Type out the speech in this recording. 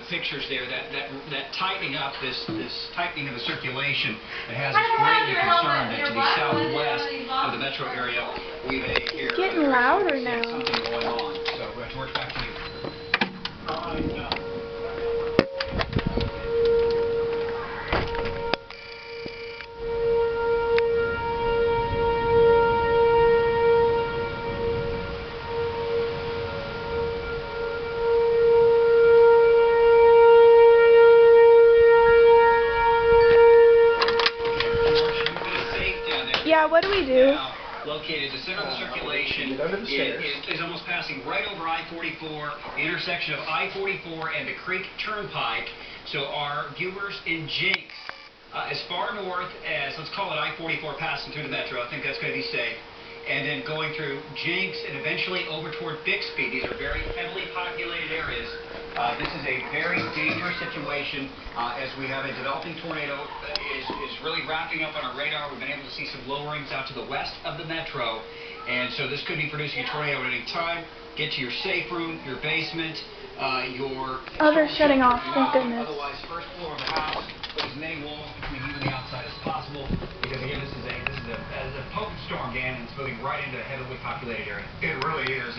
the pictures there, that tightening up, this tightening of the circulation, it has us greatly concerned that to the southwest of the metro area, we may hear getting louder now. Something going on. So, George, back to you. Yeah, what do we do? Now, located the center of the circulation is almost passing right over I-44, the intersection of I-44 and the Creek Turnpike. So our viewers in Jinx, as far north as, let's call it I-44 passing through the metro, I think that's going to be safe, and then going through Jinx and eventually over toward Bixby. These are very heavily populated areas. This is a very dangerous situation as we have a developing tornado is really wrapping up on our radar. We've been able to see some lowerings out to the west of the metro, and so this could be producing a tornado at any time. Get to your safe room, your basement, your... Oh, they're shutting off, thank goodness. Otherwise, first floor of the house, put as many walls between you and the outside as possible, because again, this is a potent storm, Dan, and it's moving right into a heavily populated area. It really is.